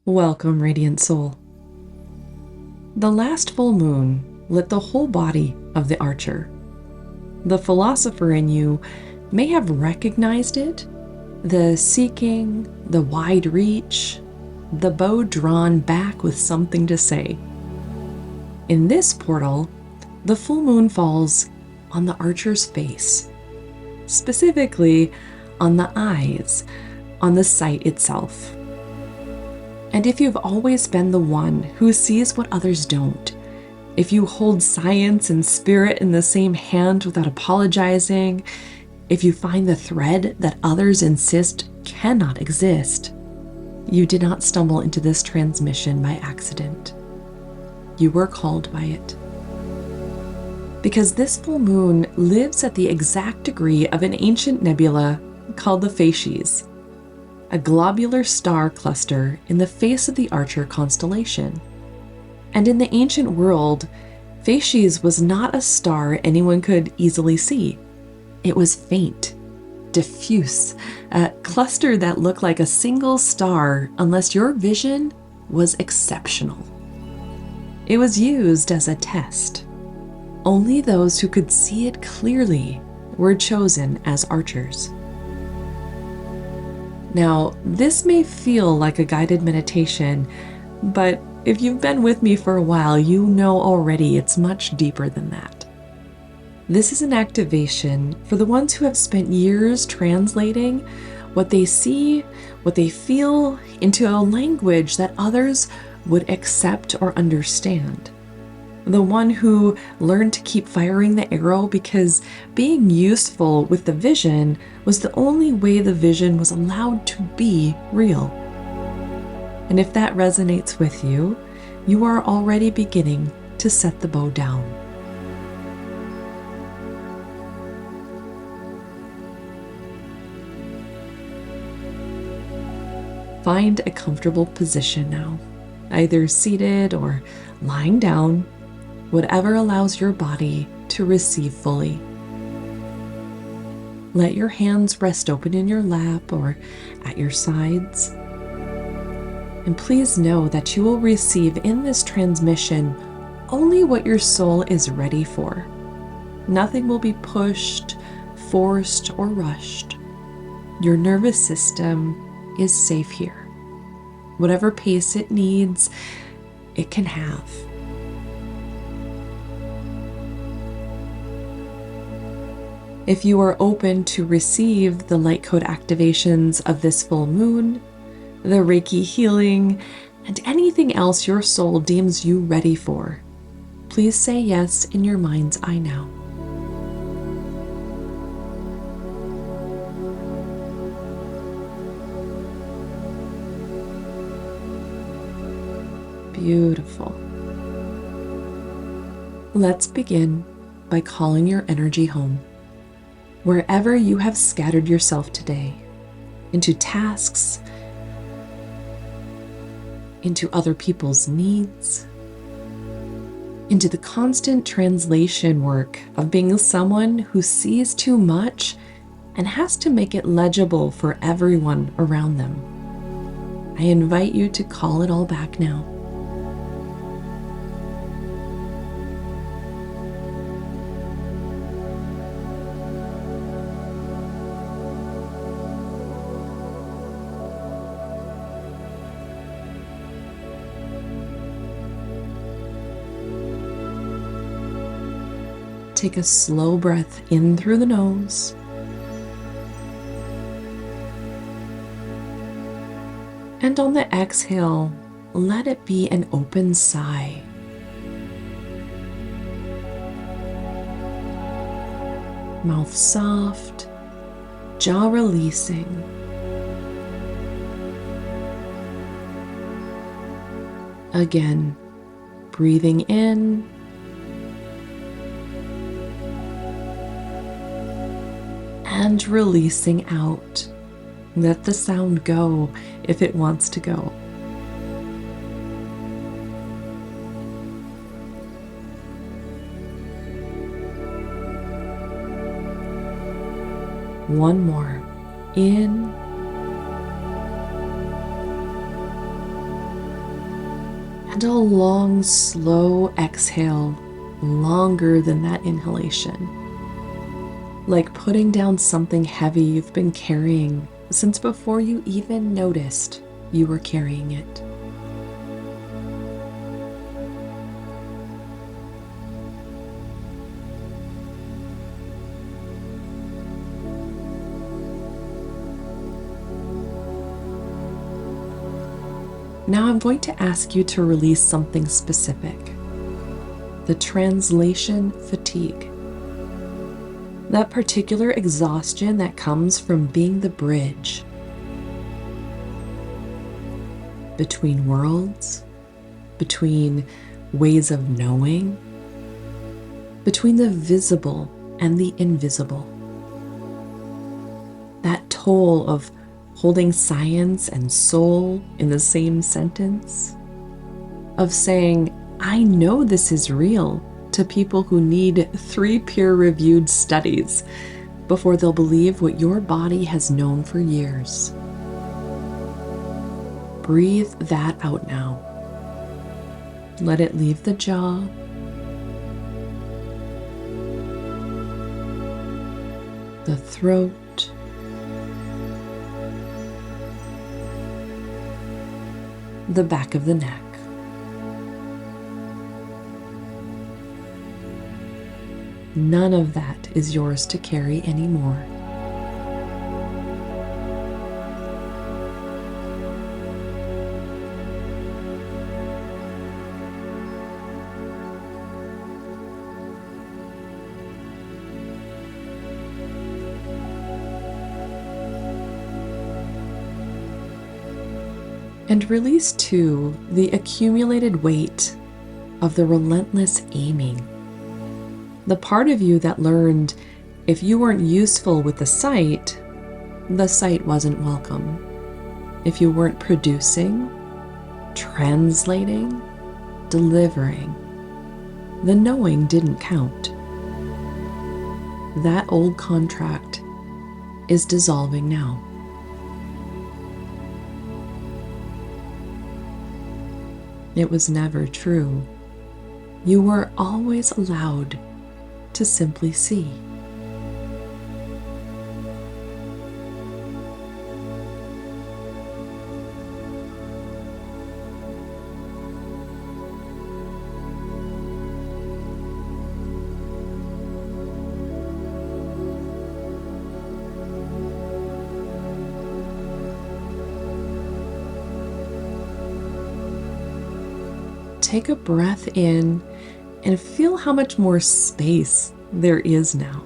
Welcome, Radiant Soul. The last full moon lit the whole body of the archer. The philosopher in you may have recognized it, the seeking, the wide reach, the bow drawn back with something to say. In this portal, the full moon falls on the archer's face, specifically on the eyes, on the sight itself. And if you've always been the one who sees what others don't, if you hold science and spirit in the same hand without apologizing, if you find the thread that others insist cannot exist, you did not stumble into this transmission by accident. You were called by it. Because this full moon lives at the exact degree of an ancient nebula called the Facies, a globular star cluster in the face of the Archer constellation. And in the ancient world, Facies was not a star anyone could easily see. It was faint, diffuse, a cluster that looked like a single star unless your vision was exceptional. It was used as a test. Only those who could see it clearly were chosen as archers. Now, this may feel like a guided meditation, but if you've been with me for a while, you know already it's much deeper than that. This is an activation for the ones who have spent years translating what they see, what they feel, into a language that others would accept or understand. The one who learned to keep firing the arrow because being useful with the vision was the only way the vision was allowed to be real. And if that resonates with you, you are already beginning to set the bow down. Find a comfortable position now, either seated or lying down, whatever allows your body to receive fully. Let your hands rest open in your lap or at your sides. And please know that you will receive in this transmission only what your soul is ready for. Nothing will be pushed, forced, or rushed. Your nervous system is safe here. Whatever pace it needs, it can have. If you are open to receive the light code activations of this full moon, the Reiki healing, and anything else your soul deems you ready for, please say yes in your mind's eye now. Beautiful. Let's begin by calling your energy home. Wherever you have scattered yourself today, into tasks, into other people's needs, into the constant translation work of being someone who sees too much and has to make it legible for everyone around them. I invite you to call it all back now. Take a slow breath in through the nose. And on the exhale, let it be an open sigh. Mouth soft, jaw releasing. Again, breathing in. And releasing out. Let the sound go if it wants to go. One more. In and a long, slow exhale, longer than that inhalation. Like putting down something heavy you've been carrying since before you even noticed you were carrying it. Now I'm going to ask you to release something specific. The translation fatigue. That particular exhaustion that comes from being the bridge between worlds, between ways of knowing, between the visible and the invisible. That toll of holding science and soul in the same sentence, of saying, I know this is real, to people who need 3 peer-reviewed studies before they'll believe what your body has known for years. Breathe that out now. Let it leave the jaw. The throat. The back of the neck. None of that is yours to carry anymore. And release too the accumulated weight of the relentless aiming. The part of you that learned if you weren't useful with the site wasn't welcome. If you weren't producing, translating, delivering, the knowing didn't count. That old contract is dissolving now. It was never true. You were always allowed to simply see. Take a breath in and feel how much more space there is now.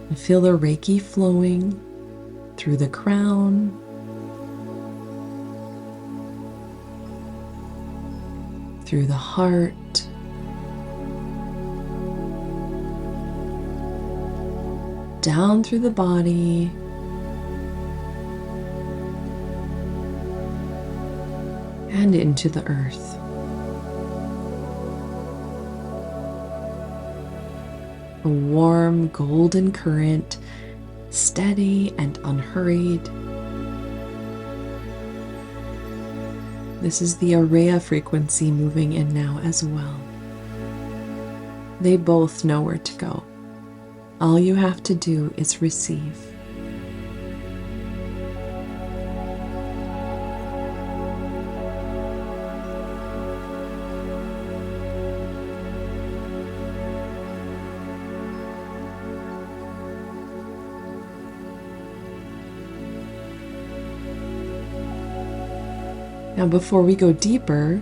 And feel the Reiki flowing through the crown, through the heart, down through the body, and into the earth. A warm golden current, steady and unhurried. This is the Aureya frequency moving in now as well. They both know where to go. All you have to do is receive. Now, before we go deeper,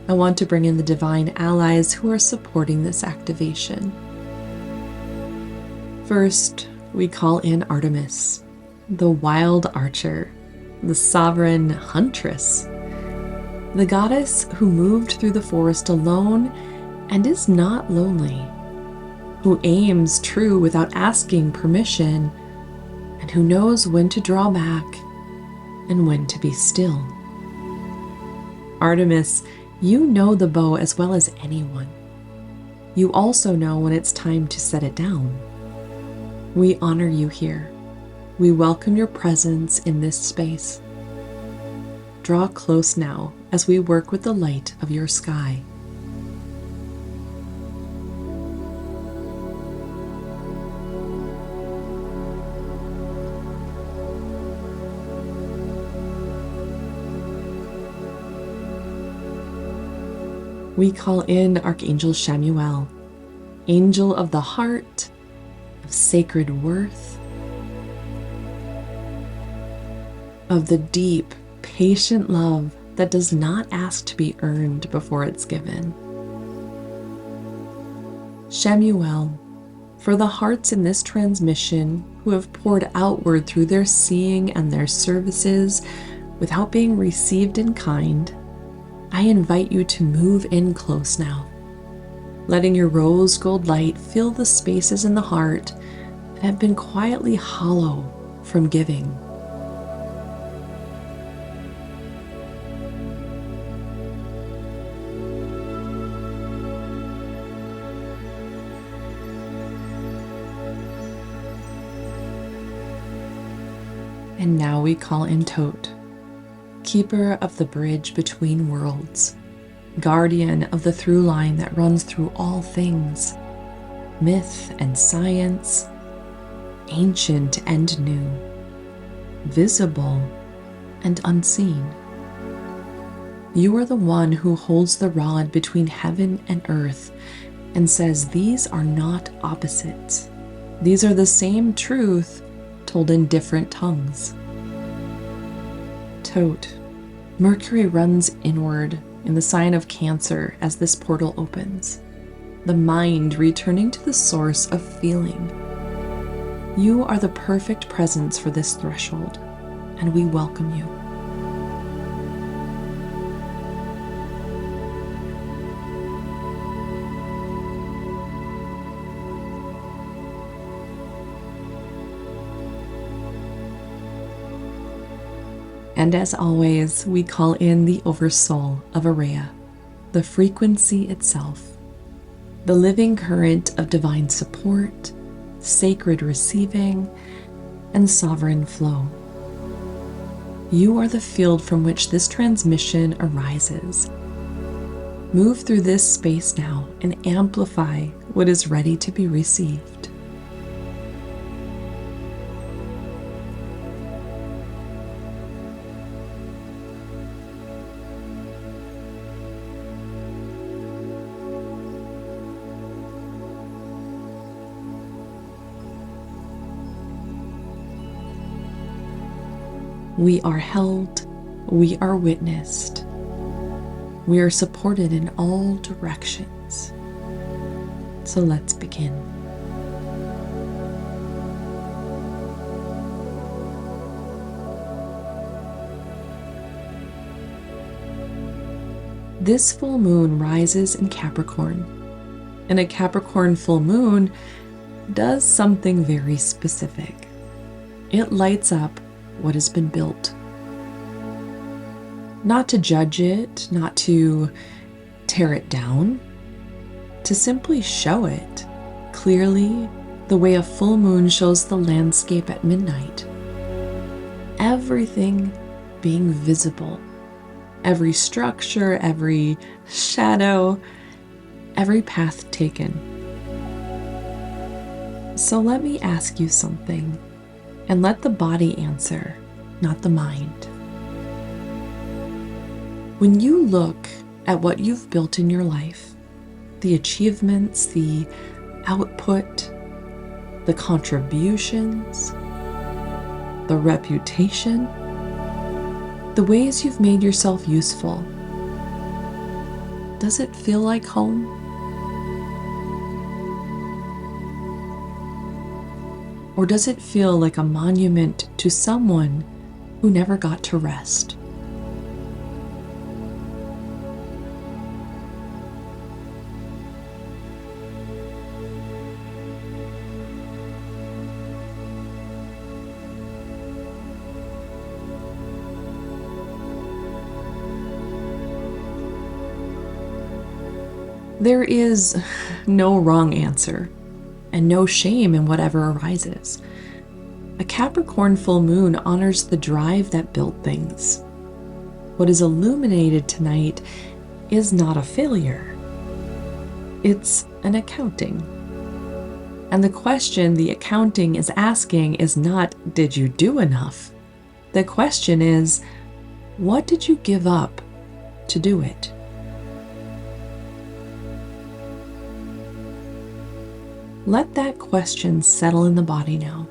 I want to bring in the divine allies who are supporting this activation. First, we call in Artemis, the wild archer, the sovereign huntress, the goddess who moved through the forest alone and is not lonely, who aims true without asking permission, and who knows when to draw back and when to be still. Artemis, you know the bow as well as anyone. You also know when it's time to set it down. We honor you here. We welcome your presence in this space. Draw close now as we work with the light of your sky. We call in Archangel Chamuel, angel of the heart, of sacred worth, of the deep, patient love that does not ask to be earned before it's given. Chamuel, for the hearts in this transmission who have poured outward through their seeing and their services without being received in kind, I invite you to move in close now, letting your rose gold light fill the spaces in the heart that have been quietly hollow from giving. And now we call in Thoth, keeper of the bridge between worlds, guardian of the through line that runs through all things, myth and science, ancient and new, visible and unseen. You are the one who holds the rod between heaven and earth and says these are not opposites. These are the same truth told in different tongues. Thoth, Mercury runs inward in the sign of Cancer as this portal opens, the mind returning to the source of feeling. You are the perfect presence for this threshold, and we welcome you. And as always, we call in the Oversoul of Aureya, the frequency itself, the living current of divine support, sacred receiving, and sovereign flow. You are the field from which this transmission arises. Move through this space now and amplify what is ready to be received. We are held, we are witnessed, we are supported in all directions. So let's begin. This full moon rises in Capricorn, and a Capricorn full moon does something very specific. It lights up what has been built. Not to judge it, not to tear it down, to simply show it clearly the way a full moon shows the landscape at midnight. Everything being visible, every structure, every shadow, every path taken. So let me ask you something. And let the body answer, not the mind. When you look at what you've built in your life, the achievements, the output, the contributions, the reputation, the ways you've made yourself useful, does it feel like home? Or does it feel like a monument to someone who never got to rest? There is no wrong answer, and no shame in whatever arises. A Capricorn full moon honors the drive that built things. What is illuminated tonight is not a failure. It's an accounting. And the question the accounting is asking is not, did you do enough? The question is, what did you give up to do it? Let that question settle in the body now.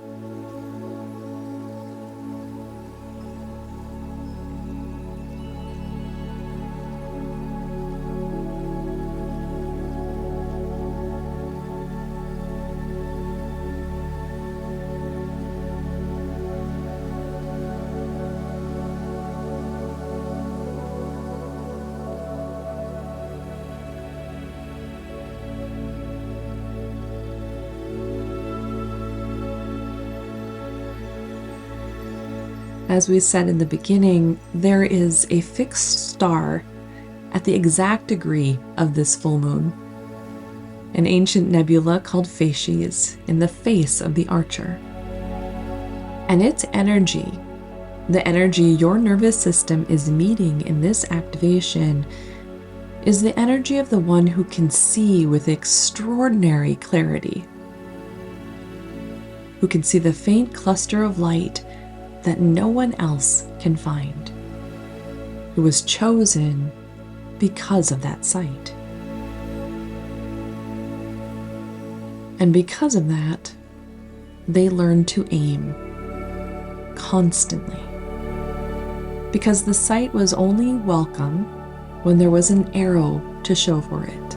As we said in the beginning, there is a fixed star at the exact degree of this full moon, an ancient nebula called Facies in the face of the Archer. And its energy, the energy your nervous system is meeting in this activation, is the energy of the one who can see with extraordinary clarity, who can see the faint cluster of light that no one else can find, who was chosen because of that sight. And because of that, they learn to aim constantly. Because the sight was only welcome when there was an arrow to show for it.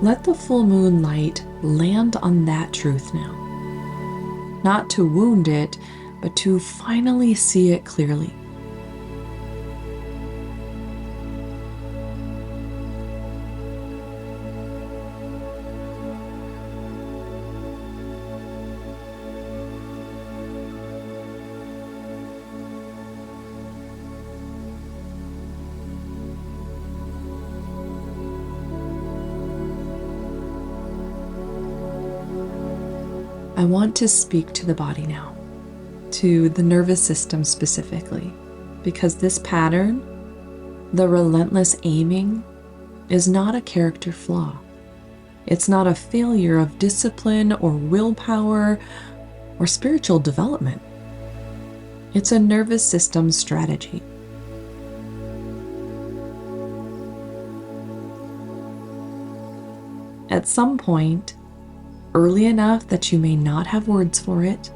Let the full moon light land on that truth now. Not to wound it, but to finally see it clearly. I want to speak to the body now, to the nervous system specifically, because this pattern, the relentless aiming, is not a character flaw. It's not a failure of discipline or willpower or spiritual development. It's a nervous system strategy. At some point, early enough that you may not have words for it,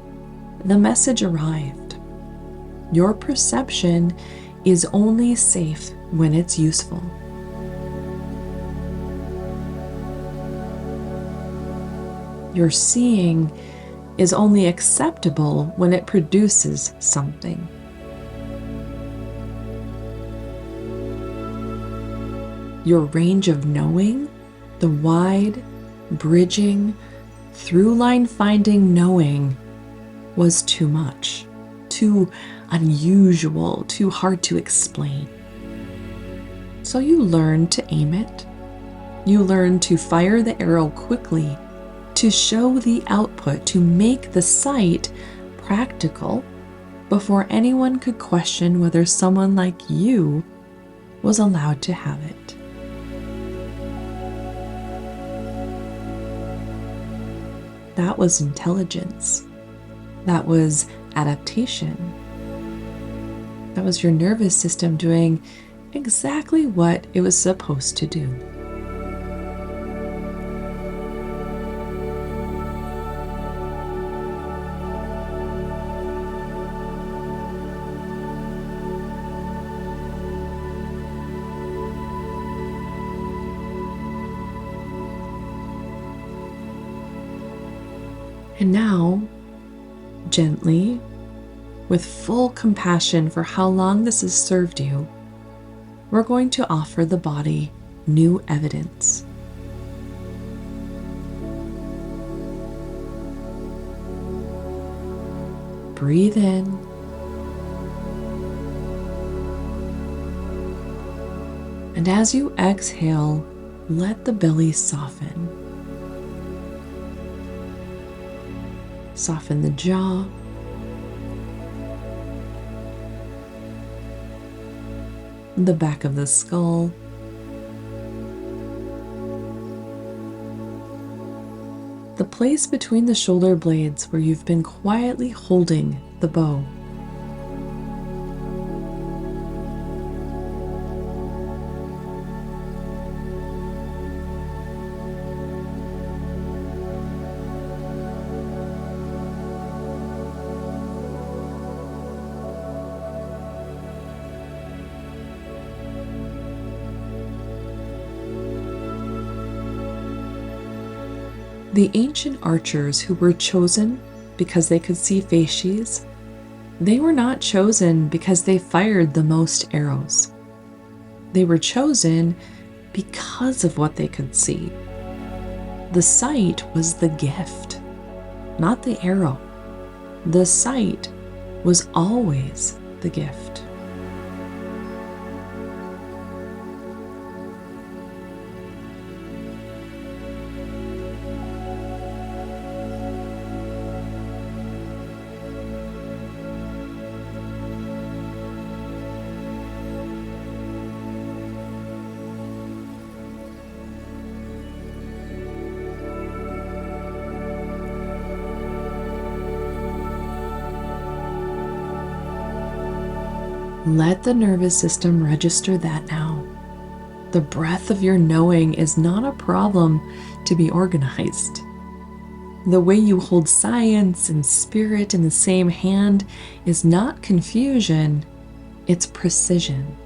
the message arrived. Your perception is only safe when it's useful. Your seeing is only acceptable when it produces something. Your range of knowing, the wide, bridging, through-line finding knowing, was too much, too unusual, too hard to explain. So you learn to aim it. You learn to fire the arrow quickly, to show the output, to make the sight practical before anyone could question whether someone like you was allowed to have it. That was intelligence. That was adaptation. That was your nervous system doing exactly what it was supposed to do. And now, gently, with full compassion for how long this has served you, we're going to offer the body new evidence. Breathe in. And as you exhale, let the belly soften. Soften the jaw. The back of the skull. The place between the shoulder blades where you've been quietly holding the bow. The ancient archers who were chosen because they could see facies, they were not chosen because they fired the most arrows. They were chosen because of what they could see. The sight was the gift, not the arrow. The sight was always the gift. Let the nervous system register that now. The breath of your knowing is not a problem to be organized. The way you hold science and spirit in the same hand is not confusion, it's precision.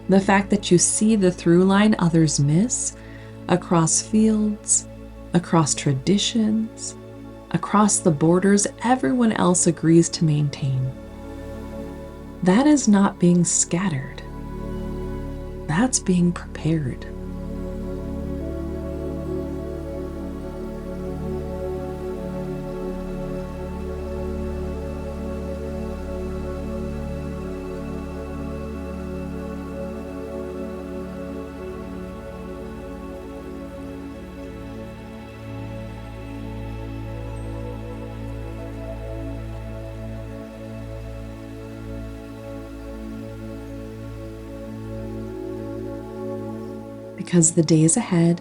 The fact that you see the through line others miss, across fields, across traditions, across the borders everyone else agrees to maintain. That is not being scattered. That's being prepared. Because the days ahead,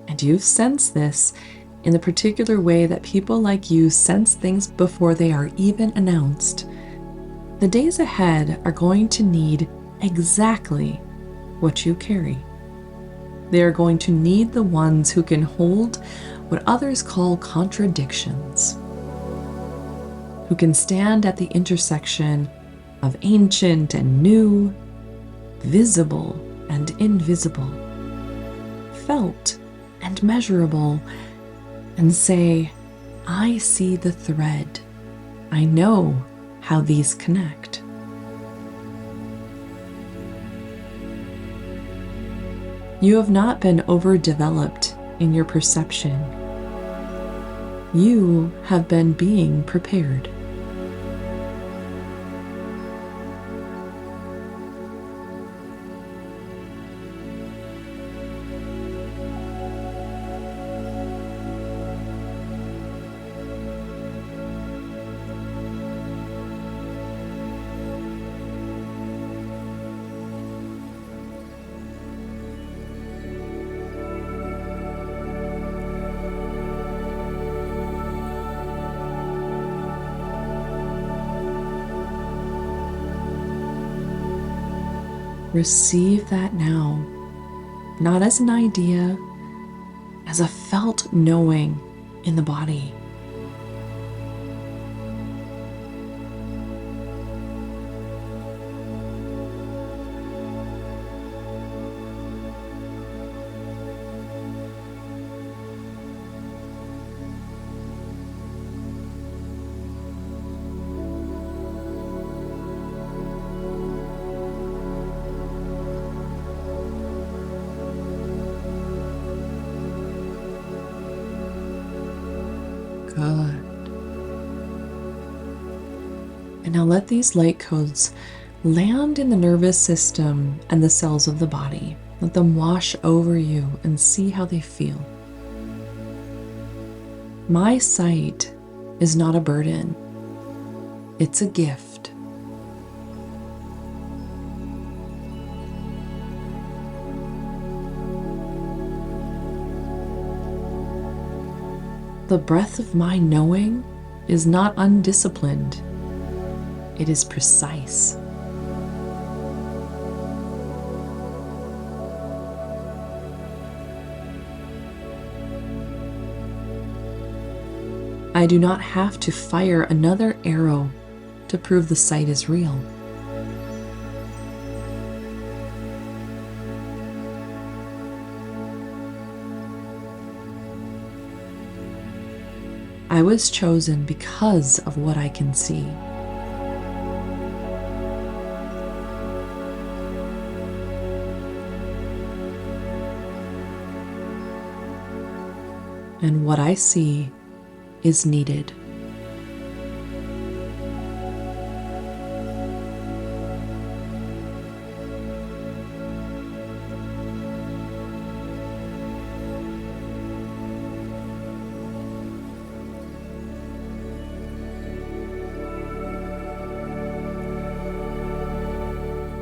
and you've sensed this in the particular way that people like you sense things before they are even announced, the days ahead are going to need exactly what you carry. They are going to need the ones who can hold what others call contradictions, who can stand at the intersection of ancient and new, visible and invisible, felt and measurable, and say, I see the thread. I know how these connect. You have not been overdeveloped in your perception. You have been being prepared. Receive that now, not as an idea, as a felt knowing in the body. Good. And now let these light codes land in the nervous system and the cells of the body. Let them wash over you and see how they feel. My sight is not a burden. It's a gift. The breath of my knowing is not undisciplined. It is precise. I do not have to fire another arrow to prove the sight is real. I was chosen because of what I can see. And what I see is needed.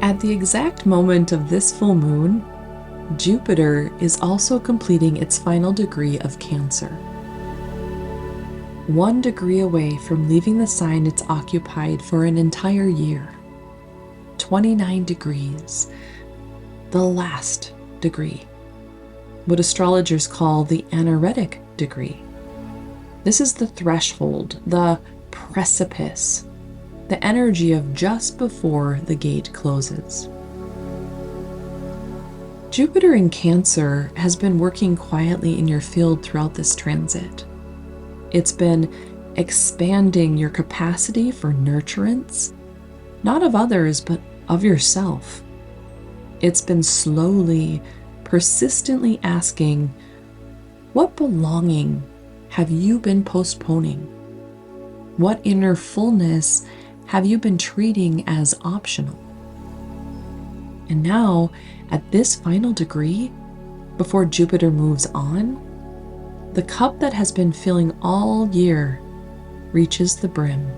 At the exact moment of this full moon, Jupiter is also completing its final degree of Cancer. 1 degree away from leaving the sign it's occupied for an entire year. 29 degrees, the last degree, what astrologers call the anaretic degree. This is the threshold, the precipice, the energy of just before the gate closes. Jupiter in Cancer has been working quietly in your field throughout this transit. It's been expanding your capacity for nurturance, not of others, but of yourself. It's been slowly, persistently asking, what belonging have you been postponing? What inner fullness have you been treating as optional? And now, at this final degree, before Jupiter moves on, the cup that has been filling all year reaches the brim.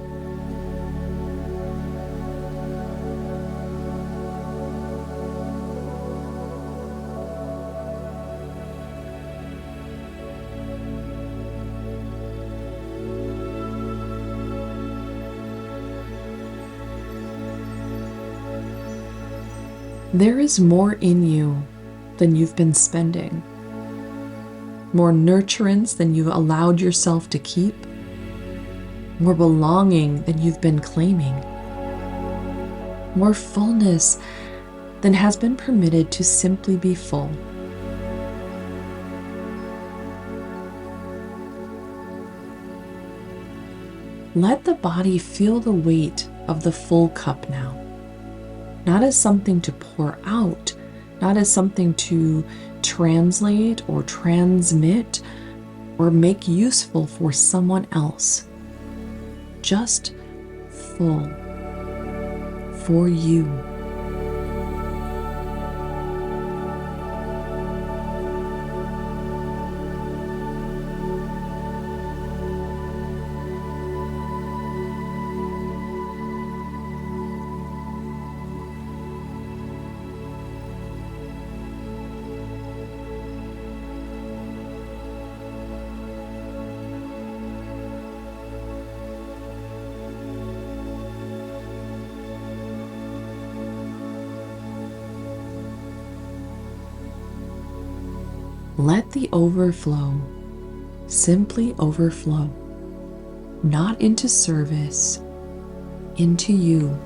There is more in you than you've been spending, more nurturance than you've allowed yourself to keep, more belonging than you've been claiming, more fullness than has been permitted to simply be full. Let the body feel the weight of the full cup now. Not as something to pour out, not as something to translate or transmit or make useful for someone else. Just full for you. Let the overflow simply overflow, not into service, into you.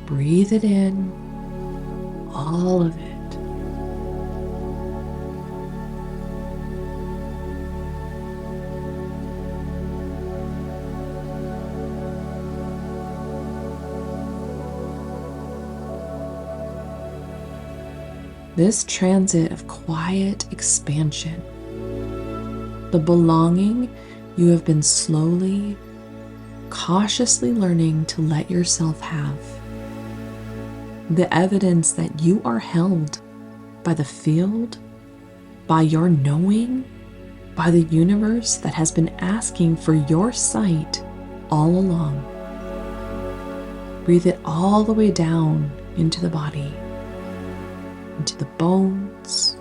Breathe it in, all of it. This transit of quiet expansion, the belonging you have been slowly, cautiously learning to let yourself have, the evidence that you are held by the field, by your knowing, by the universe that has been asking for your sight all along. Breathe it all the way down into the body, into the bones,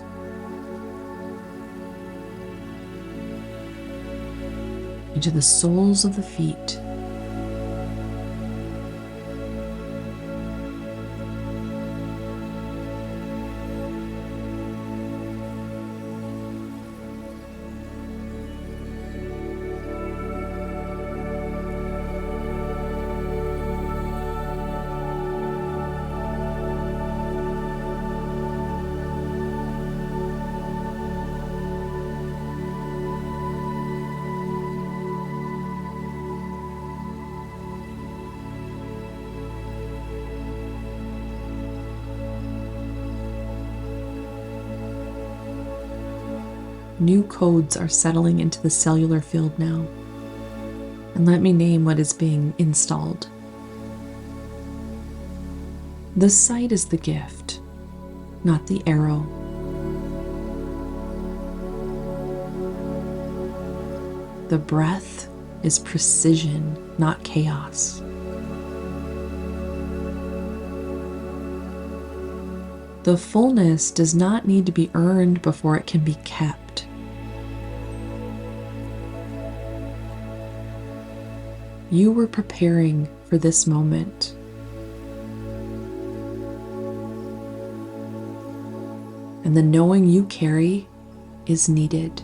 into the soles of the feet, new codes are settling into the cellular field now. And let me name what is being installed. The sight is the gift, not the arrow. The breath is precision, not chaos. The fullness does not need to be earned before it can be kept. You were preparing for this moment. And the knowing you carry is needed.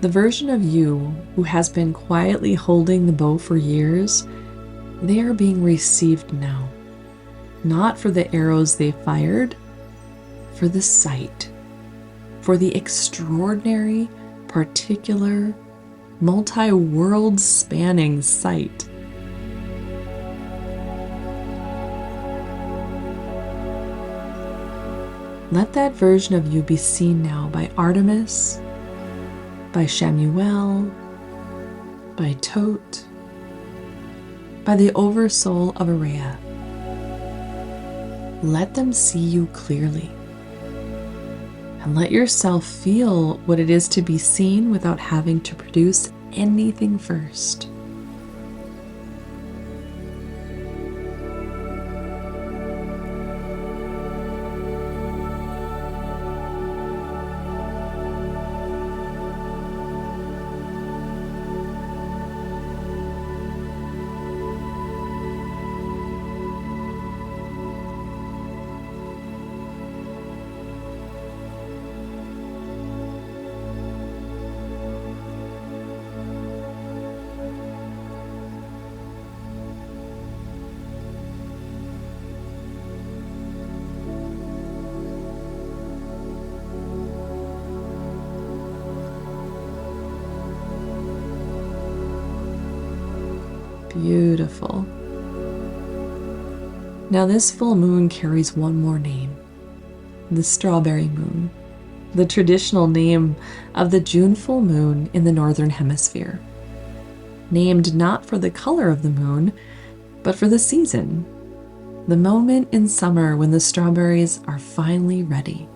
The version of you who has been quietly holding the bow for years, they are being received now. Not for the arrows they fired, for the sight, for the extraordinary, particular, multi-world spanning sight. Let that version of you be seen now by Artemis, by Chamuel, by Thoth, by the Oversoul of Aureya. Let them see you clearly. And let yourself feel what it is to be seen without having to produce anything first. Beautiful. Now this full moon carries one more name, the strawberry moon, the traditional name of the June full moon in the northern hemisphere. Named not for the color of the moon, but for the season, the moment in summer when the strawberries are finally ready.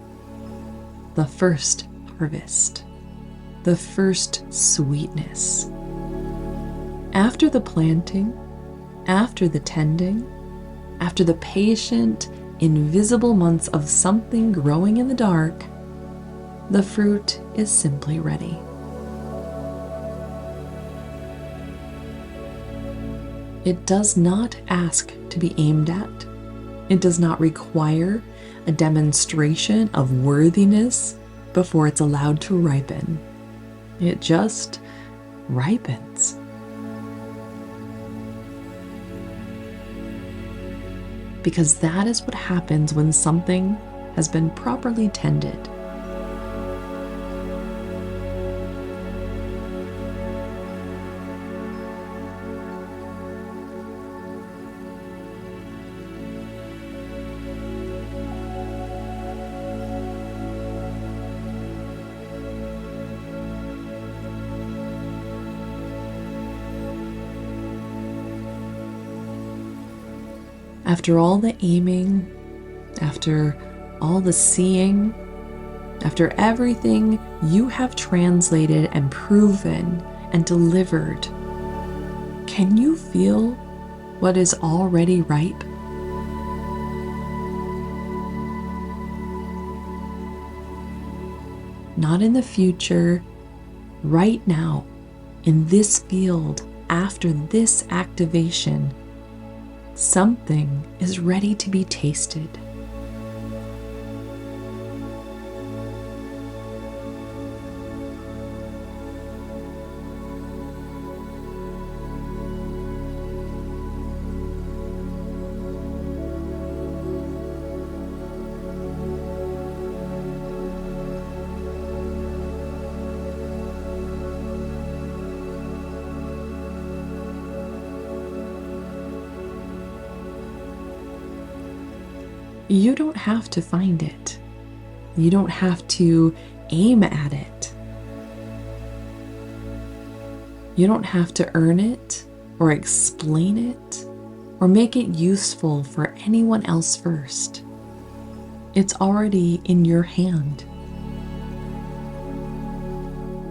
The first harvest, the first sweetness. After the planting, after the tending, after the patient, invisible months of something growing in the dark, the fruit is simply ready. It does not ask to be aimed at. It does not require a demonstration of worthiness before it's allowed to ripen. It just ripens. because that is what happens when something has been properly tended. After all the aiming, after all the seeing, after everything you have translated and proven and delivered, can you feel what is already ripe? Not in the future, right now, in this field, after this activation, something is ready to be tasted. You don't have to find it. You don't have to aim at it. You don't have to earn it or explain it or make it useful for anyone else first. It's already in your hand.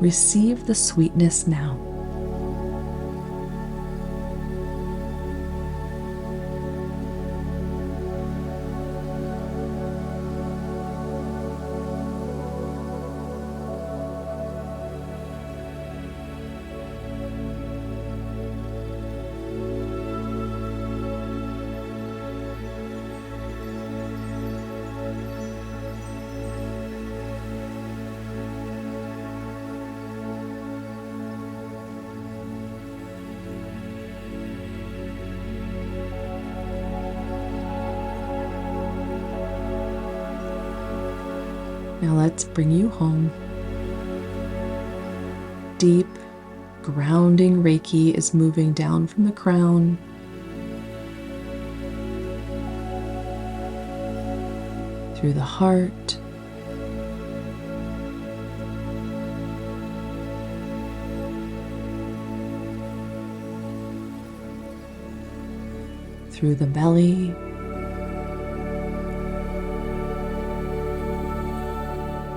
Receive the sweetness now. Now let's bring you home. Deep, grounding Reiki is moving down from the crown, through the heart, through the belly,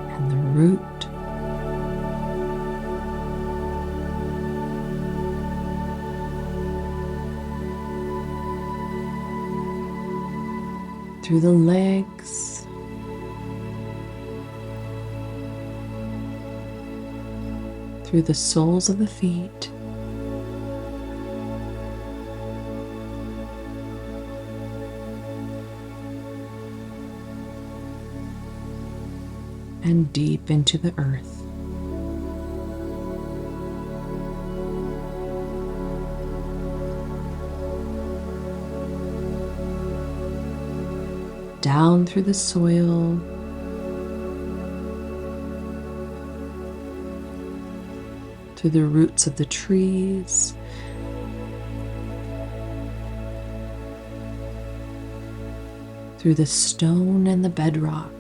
and the root, through the legs, through the soles of the feet, and deep into the earth. Down through the soil, through the roots of the trees, through the stone and the bedrock,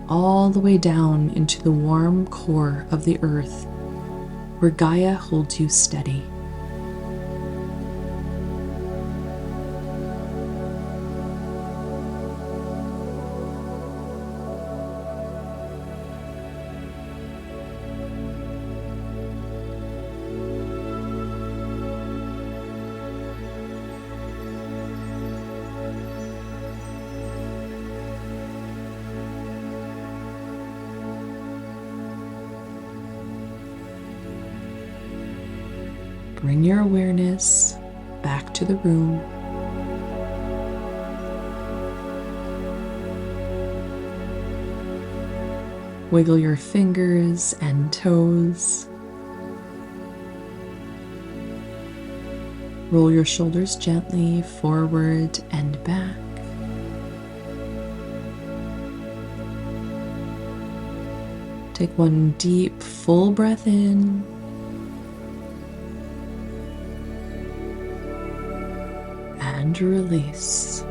all the way down into the warm core of the earth, where Gaia holds you steady. Bring your awareness back to the room. Wiggle your fingers and toes. Roll your shoulders gently forward and back. Take one deep, full breath in. And release.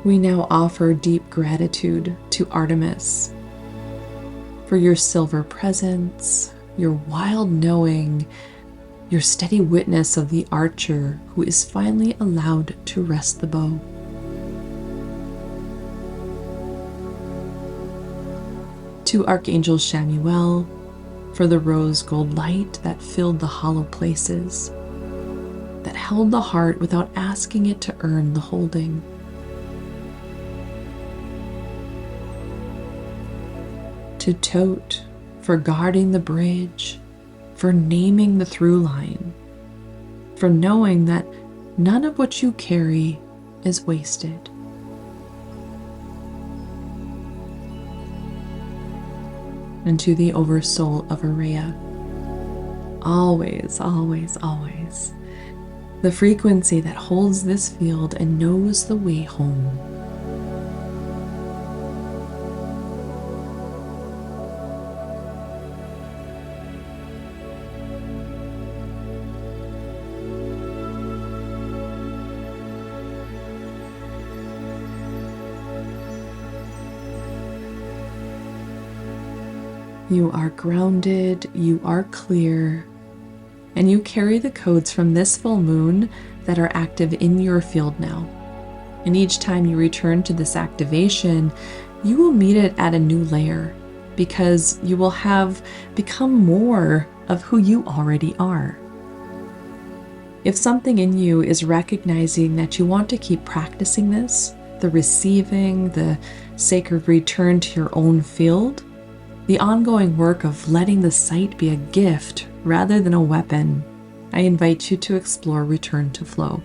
We now offer deep gratitude to Artemis for your silver presence, your wild knowing, your steady witness of the archer who is finally allowed to rest the bow. To Archangel Chamuel for the rose gold light that filled the hollow places, that held the heart without asking it to earn the holding. To Thoth for guarding the bridge, for naming the through line, for knowing that none of what you carry is wasted. And to the Oversoul of Aureya, always, always, always, the frequency that holds this field and knows the way home. You are grounded, you are clear, and you carry the codes from this full moon that are active in your field now. And each time you return to this activation, you will meet it at a new layer because you will have become more of who you already are. If something in you is recognizing that you want to keep practicing this, the receiving, the sacred return to your own field, the ongoing work of letting the sight be a gift rather than a weapon, I invite you to explore Return to Flow.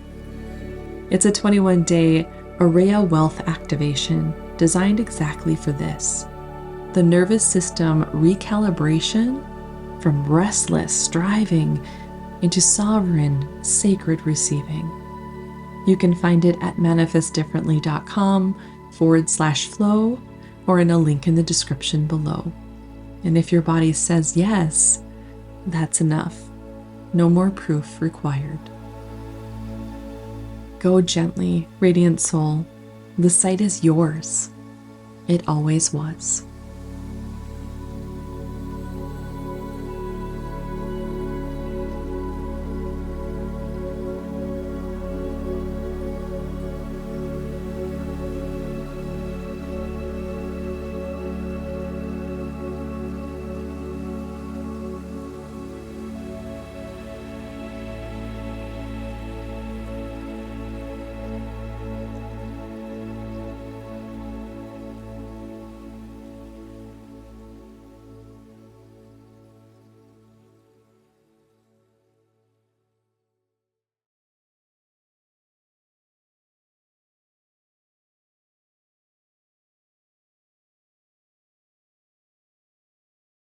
It's a 21-day Aureya wealth activation designed exactly for this. The nervous system recalibration from restless striving into sovereign, sacred receiving. You can find it at manifestdifferently.com/flow or in a link in the description below. And if your body says yes, that's enough. No more proof required. Go gently, radiant soul. The sight is yours. It always was.